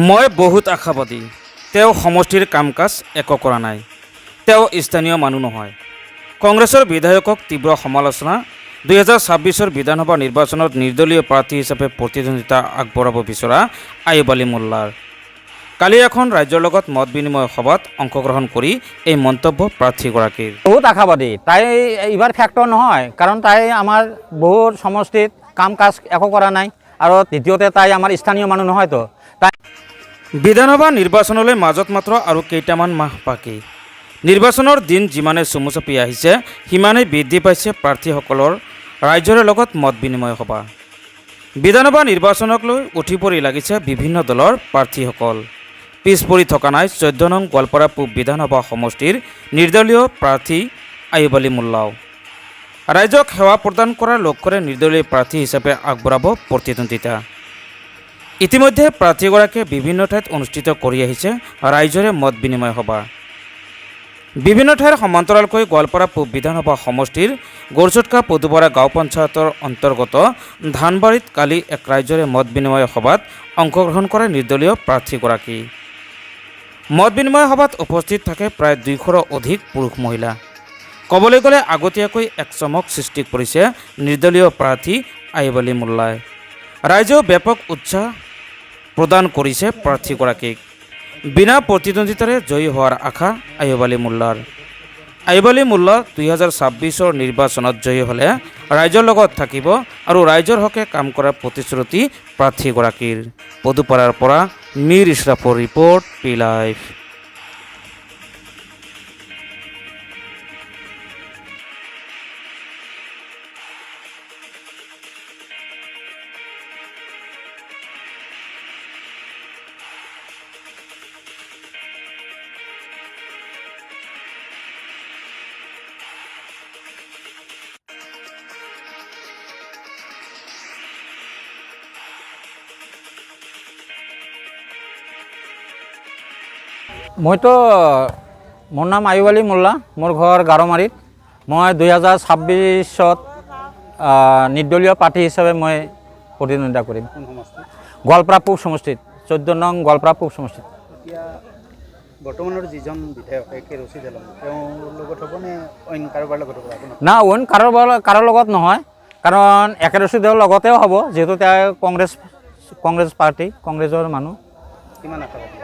মই বহুত আশাবাদী। তেওঁ সমষ্টিৰ কাম কাজ একো কৰা নাই। তেওঁ স্থানীয় মানুহ নহয়। কংগ্ৰেছৰ বিধায়কক তীব্ৰ সমালোচনা। 2026 বিধানসভা নিৰ্বাচনত নিৰ্দলীয় প্ৰাৰ্থী হিচাপে প্ৰতিদ্বন্দ্বিতা আগবঢ়াব বিচৰা আয়ুব আলী মোল্লাৰ। কালি এখন ৰাজ্যৰ লগত মত বিনিময় সভাত অংশগ্ৰহণ কৰি এই মন্তব্য প্ৰাৰ্থীগৰাকীৰ। বহুত আশাবাদী। তাই এইবাৰ ফেক্টৰ নহয়, কাৰণ তাই আমাৰ বহুত সমষ্টিত কাম কাজ একো কৰা নাই, আৰু দ্বিতীয়তে তাই আমাৰ স্থানীয় মানুহ নহয়তো। তাই বিধানসভা নিৰ্বাচনলৈ মাজত মাত্ৰ আৰু কেইটামান মাহ বাকী। নিৰ্বাচনৰ দিন যিমানে চমু চাপি আহিছে, সিমানেই বৃদ্ধি পাইছে প্ৰাৰ্থীসকলৰ ৰাইজৰ লগত মত বিনিময় সভা। বিধানসভা নিৰ্বাচনক লৈ উঠি পৰি লাগিছে বিভিন্ন দলৰ প্ৰাৰ্থীসকল। পিছ পৰি থকা নাই 14 নং গোৱালপাৰা পূব বিধানসভা সমষ্টিৰ নিৰ্দলীয় প্ৰাৰ্থী আয়ুব আলী মোল্লাও। ৰাইজক সেৱা প্ৰদান কৰাৰ লক্ষ্যৰে নিৰ্দলীয় প্ৰাৰ্থী হিচাপে আগবঢ়াব প্ৰতিদ্বন্দ্বিতা। ইতিমধ্যে প্ৰাৰ্থীগৰাকীয়ে বিভিন্ন ঠাইত অনুষ্ঠিত কৰি আহিছে ৰাইজৰে মত বিনিময় সভা। বিভিন্ন ঠাইৰ সমান্তৰালকৈ গোৱালপাৰা পূব বিধানসভা সমষ্টিৰ গড়চুটকা পদুপাৰা গাঁও পঞ্চায়তৰ অন্তৰ্গত ধানবাৰীত কালি এক ৰাইজৰে মত বিনিময় সভাত অংশগ্ৰহণ কৰে নিৰ্দলীয় প্ৰাৰ্থীগৰাকী। মত বিনিময় সভাত উপস্থিত থাকে প্ৰায় 200ৰো অধিক পুৰুষ মহিলা। ক'বলৈ গ'লে আগতীয়াকৈ এক চমক সৃষ্টি কৰিছে নিৰ্দলীয় প্ৰাৰ্থী আয়ুব আলী মোল্লাই। ৰাইজেও ব্যাপক উৎসাহ প্ৰদান কৰিছে প্ৰাৰ্থীগৰাকীক। বিনা প্ৰতিদ্বন্দ্বিতাৰে জয়ী হোৱাৰ আশা আয়ুব আলী মোল্লাৰ। আয়ুব আলী মোল্লা 2026 নিৰ্বাচনত জয়ী হ'লে ৰাইজৰ লগত থাকিব আৰু ৰাইজৰ হকে কাম কৰাৰ প্ৰতিশ্ৰুতি প্ৰাৰ্থীগৰাকীৰ। পদুপাৰাৰ পৰা মীৰ ইছৰাফৰ ৰিপৰ্ট, পি লাইভ। মইতো মোৰ নাম আয়ুব আলী মোল্লা, মোৰ ঘৰ গাৰোমাৰীত। মই 2026ত নিৰ্দলীয় প্ৰাৰ্থী হিচাপে মই প্ৰতিদ্বন্দ্বিতা কৰিম। গোৱালপাৰা পূব সমষ্টিত, 14 নং গোৱালপাৰা পূব সমষ্টিত। এতিয়া বৰ্তমানৰ যিজন বিধায়ক একে ৰচিদ আলম, তেওঁৰ লগত হ'বনে অইন কাৰোবাৰ লগত হ'ব? না, অইন কাৰো লগত নহয়, কাৰণ একে ৰচিদৰ লগতেও হ'ব, যিহেতু তেওঁ কংগ্ৰেছ পাৰ্টি, কংগ্ৰেছৰ মানুহ। কিমান আশাবাদী?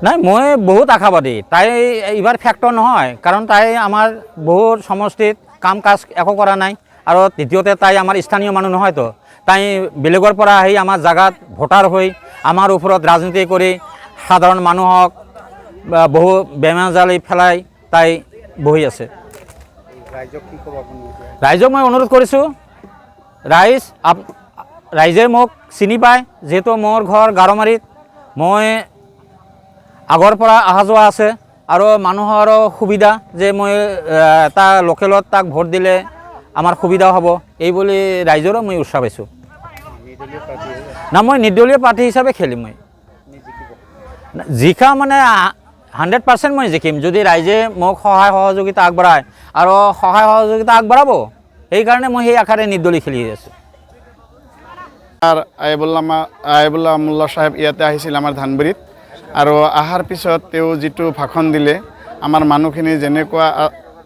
নাই, মই বহুত আশাবাদী। তাই এইবাৰ ফেক্টৰ নহয়, কাৰণ তাই আমাৰ বহুত সমষ্টিত কাম কাজ একো কৰা নাই, আৰু দ্বিতীয়তে তাই আমাৰ স্থানীয় মানুহ নহয়তো। তাই বেলেগৰ পৰা আহি আমাৰ জাগাত ভোটাৰ হৈ আমাৰ ওপৰত ৰাজনীতি কৰি সাধাৰণ মানুহক বহু বেমেজালি পেলাই তাই বহি আছে। ৰাইজক কি ক'ব আপুনি? ৰাইজক মই অনুৰোধ কৰিছোঁ, ৰাইজে মোক চিনি পায়, যিহেতু মোৰ ঘৰ গাৰোমাৰীত। মই আগৰ পৰা অহা যোৱা আছে, আৰু মানুহৰো সুবিধা যে মই এটা লোকেলত তাক ভোট দিলে আমাৰ সুবিধা হ'ব, এই বুলি ৰাইজৰো মই উৎসাহ পাইছোঁ। না, মই নিৰ্দলীয় প্ৰাৰ্থী হিচাপে খেলিম। মই জিকা মানে 100% মই জিকিম, যদি ৰাইজে মোক সহায় সহযোগিতা আগবঢ়ায়, আৰু সহায় সহযোগিতা আগবঢ়াব, সেইকাৰণে মই সেই আশাৰে নিৰ্দলীয় খেলি আছোঁ। আয়ুবুল্লাহ মোল্লা সাহেব ইয়াতে আহিছিল আমাৰ ধানবাৰীত, আৰু অহাৰ পিছত তেওঁ যিটো ভাষণ দিলে, আমাৰ মানুহখিনি যেনেকুৱা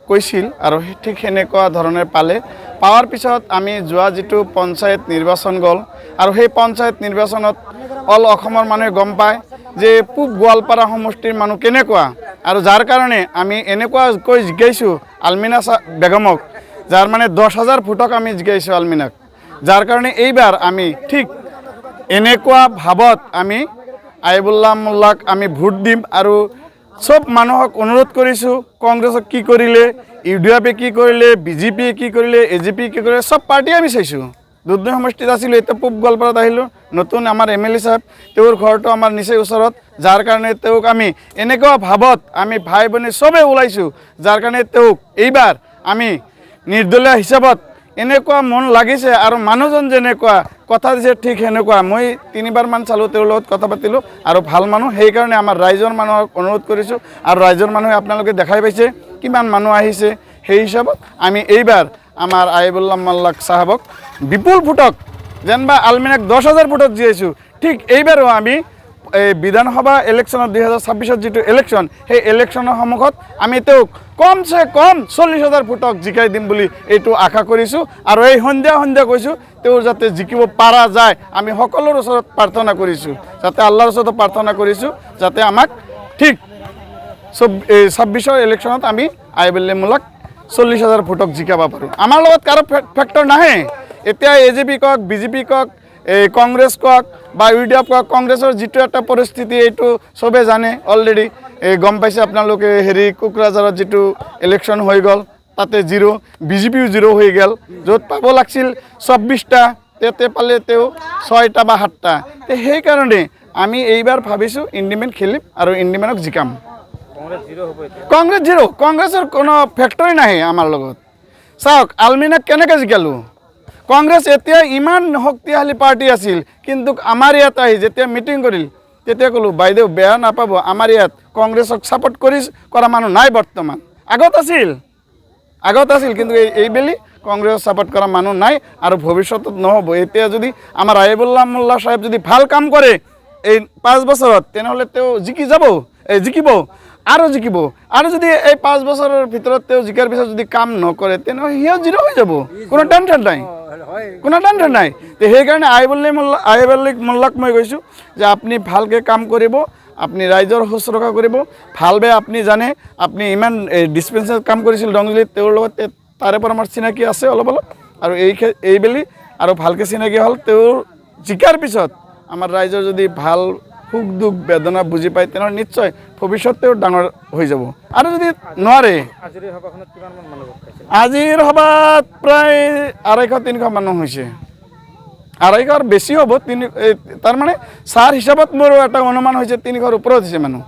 কৈছিল আৰু ঠিক সেনেকুৱা ধৰণে পালে। পাৱাৰ পিছত আমি যোৱা যিটো পঞ্চায়ত নিৰ্বাচন গ'ল, আৰু সেই পঞ্চায়ত নিৰ্বাচনত অল অসমৰ মানুহে গম পায় যে পূব গোৱালপাৰা সমষ্টিৰ মানুহ কেনেকুৱা, আৰু যাৰ কাৰণে আমি এনেকুৱাকৈ জিকাইছোঁ আলমিনা বেগমক, যাৰ মানে 10,000 ভোটক আমি জিকাইছোঁ আলমিনাক। যাৰ কাৰণে এইবাৰ আমি ঠিক এনেকুৱা ভাৱত আমি আয়ুবুল্লাহ মোল্লাক আমি ভোট দিম, আৰু চব মানুহক অনুৰোধ কৰিছোঁ, কংগ্ৰেছক কি কৰিলে, UDF কি কৰিলে, BJP কি কৰিলে, AJP কি কৰিলে, চব পাৰ্টি আমি চাইছোঁ। দুধনৈ সমষ্টিত আছিলোঁ, এতিয়া পূব গোৱালপাৰাত আহিলোঁ। নতুন আমাৰ MLA সাহেব, তেওঁৰ ঘৰটো আমাৰ নিচেই ওচৰত, যাৰ কাৰণে তেওঁক আমি এনেকুৱা ভাৱত আমি ভাই ভনী চবেই ওলাইছোঁ, যাৰ কাৰণে তেওঁক এইবাৰ আমি নিৰ্দলীয় হিচাপত এনেকুৱা মন লাগিছে, আৰু মানুহজন যেনেকুৱা কথা দিছে ঠিক সেনেকুৱা। মই 3বাৰমান চালোঁ, তেওঁৰ লগত কথা পাতিলোঁ, আৰু ভাল মানুহ। সেইকাৰণে আমাৰ ৰাইজৰ মানুহক অনুৰোধ কৰিছোঁ, আৰু ৰাইজৰ মানুহে আপোনালোকে দেখাই পাইছে কিমান মানুহ আহিছে। সেই হিচাপত আমি এইবাৰ আমাৰ আয়ুবুল্লাহ মোল্লা চাহাবক বিপুল ভোটক, যেনবা আলমিনাক 10,000 ভোটত জিয়াইছোঁ, ঠিক এইবাৰো আমি এই বিধানসভা ইলেকশ্যনত 2026 যিটো ইলেকশ্যন সেই ইলেকশ্যনৰ সন্মুখত আমি তেওঁক কমচে কম 40,000 ভোটক জিকাই দিম বুলি এইটো আশা কৰিছোঁ আৰু এই সন্ধিয়া কৈছোঁ তেওঁৰ যাতে জিকিব পৰা যায় আমি সকলোৰে ওচৰত প্ৰাৰ্থনা কৰিছোঁ যাতে আল্লাহৰ ওচৰত প্ৰাৰ্থনা কৰিছোঁ যাতে আমাক ঠিক 26 ইলেকশ্যনত আমি আইবেল্যমূলক 40,000 ভোটক জিকাব পাৰোঁ আমাৰ লগত কাৰো ফেক্টৰ নাহে এতিয়া AJP কওক BJP কওক এই কংগ্ৰেছ কওক বা UDF কওক কংগ্ৰেছৰ যিটো এটা পৰিস্থিতি এইটো চবে জানে অলৰেডি গম পাইছে আপোনালোকে হেৰি কোকৰাঝাৰত যিটো ইলেকশ্যন হৈ গ'ল তাতে 0 BJPও 0 হৈ গ'ল য'ত পাব লাগিছিল 24টা তাতে পালে তেওঁ 6টা বা 7টা তো সেইকাৰণে আমি এইবাৰ ভাবিছোঁ ইণ্ডিপেণ্ডেণ্ট খেলিম আৰু ইণ্ডিপেণ্ডেণ্টক জিকাম কংগ্ৰেছ 0 কংগ্ৰেছৰ কোনো ফেক্টৰী নাহে আমাৰ লগত চাওক আলমিনাক কেনেকৈ জিকালোঁ কংগ্ৰেছ এতিয়া ইমান শক্তিশালী পাৰ্টি আছিল কিন্তু আমাৰ ইয়াত আহি যেতিয়া মিটিং কৰিল তেতিয়া ক'লোঁ বাইদেউ বেয়া নাপাব আমাৰ ইয়াত কংগ্ৰেছক ছাপোৰ্ট কৰা মানুহ নাই বৰ্তমান আগত আছিল কিন্তু এইবেলি কংগ্ৰেছক ছাপোৰ্ট কৰা মানুহ নাই আৰু ভৱিষ্যতত নহ'ব এতিয়া যদি আমাৰ আহিবুল্লাহ মোল্লা সাহেব যদি ভাল কাম কৰে এই 5 বছৰত তেনেহ'লে তেওঁ জিকিব আৰু যদি এই 5 বছৰৰ ভিতৰত তেওঁ জিকাৰ পিছত যদি কাম নকৰে তেনেহ'লে সিও 0 হৈ যাব কোনো টেনশ্যন নাই তো সেইকাৰণে আহিবুল্লাহ মোল্লাক মই কৈছোঁ যে আপুনি ভালকৈ কাম কৰিব আপুনি ৰাইজৰ শুশ্ৰূষা কৰিব ভাল বেয়া আপুনি জানে আপুনি ইমান ডিছপেঞ্চাৰ কাম কৰিছিল ডংজুলিত তেওঁৰ লগত তাৰে পৰা আমাৰ চিনাকি আছে অলপ আৰু এইবেলি আৰু ভালকৈ চিনাকি হ'ল তেওঁৰ জিকাৰ পিছত আমাৰ ৰাইজৰ যদি ভাল সুখ দুখ বেদনা বুজি পায় তেনেহ'লে নিশ্চয় ভৱিষ্যত তেওঁ ডাঙৰ হৈ যাব আৰু যদি নোৱাৰে আজিৰ সভাত প্ৰায় 250-300 মানুহ হৈছে 250 বেছি হ'ব তাৰমানে ছাৰ হিচাপত মোৰ এটা অনুমান হৈছে 300ৰ ওপৰত হৈছে মানুহ